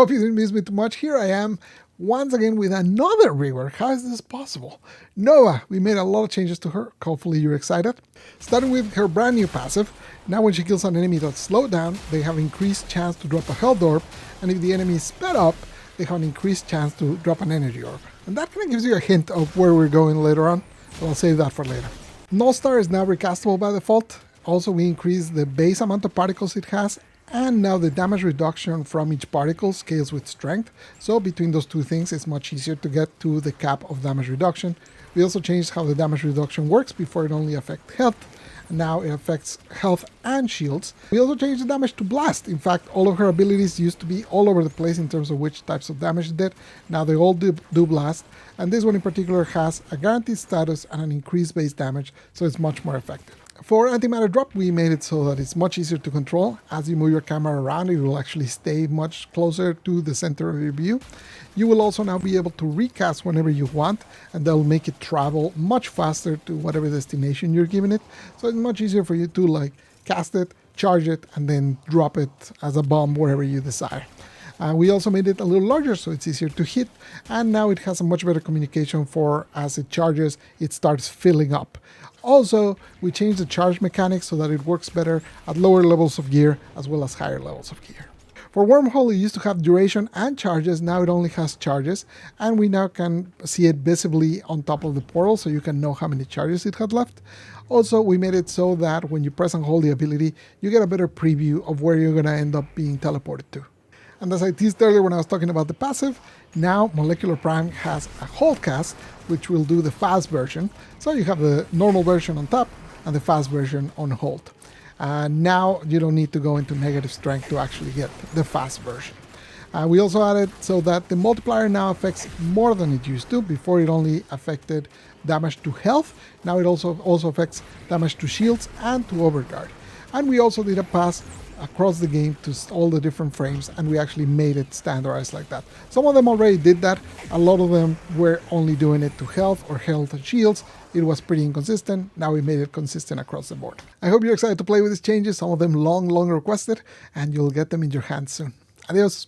Hope you didn't miss me too much. Here I am once again with another rework. How is this possible? Nova, we made a lot of changes to her. Hopefully you're excited. Starting with her brand new passive. Now when she kills an enemy that's slowed down, they have increased chance to drop a health orb, and if the enemy is sped up, they have an increased chance to drop an energy orb. And that kind of gives you a hint of where we're going later on, but I'll save that for later. Null Star is now recastable by default. Also, we increased the base amount of particles it has, and now the damage reduction from each particle scales with strength. So between those two things, it's much easier to get to the cap of damage reduction. We also changed how the damage reduction works. Before it only affected health. Now it affects health and shields. We also changed the damage to blast. In fact, all of her abilities used to be all over the place in terms of which types of damage it did. Now they all do blast, and this one in particular has a guaranteed status and an increased base damage, so it's much more effective. For Antimatter Drop, we made it so that it's much easier to control. As you move your camera around, it will actually stay much closer to the center of your view. You will also now be able to recast whenever you want, and that'll make it travel much faster to whatever destination you're giving it. So it's much easier for you to cast it, charge it, and then drop it as a bomb wherever you desire. We also made it a little larger so it's easier to hit, and now it has a much better communication for as it charges, it starts filling up. Also, we changed the charge mechanics so that it works better at lower levels of gear as well as higher levels of gear. For Wormhole, it used to have duration and charges, now it only has charges, and we now can see it visibly on top of the portal so you can know how many charges it had left. Also, we made it so that when you press and hold the ability, you get a better preview of where you're going to end up being teleported to. And as I teased earlier when I was talking about the passive, now Molecular Prime has a hold cast, which will do the fast version. So you have the normal version on top and the fast version on hold. Now you don't need to go into negative strength to actually get the fast version. We also added so that the multiplier now affects more than it used to. Before it only affected damage to health. Now it also affects damage to shields and to overguard. And we also did a pass across the game to all the different frames, and we actually made it standardized like that. Some of them already did that. A lot of them were only doing it to health or health and shields. It was pretty inconsistent. Now we made it consistent across the board. I hope you're excited to play with these changes, some of them long requested, and you'll get them in your hands soon. Adios.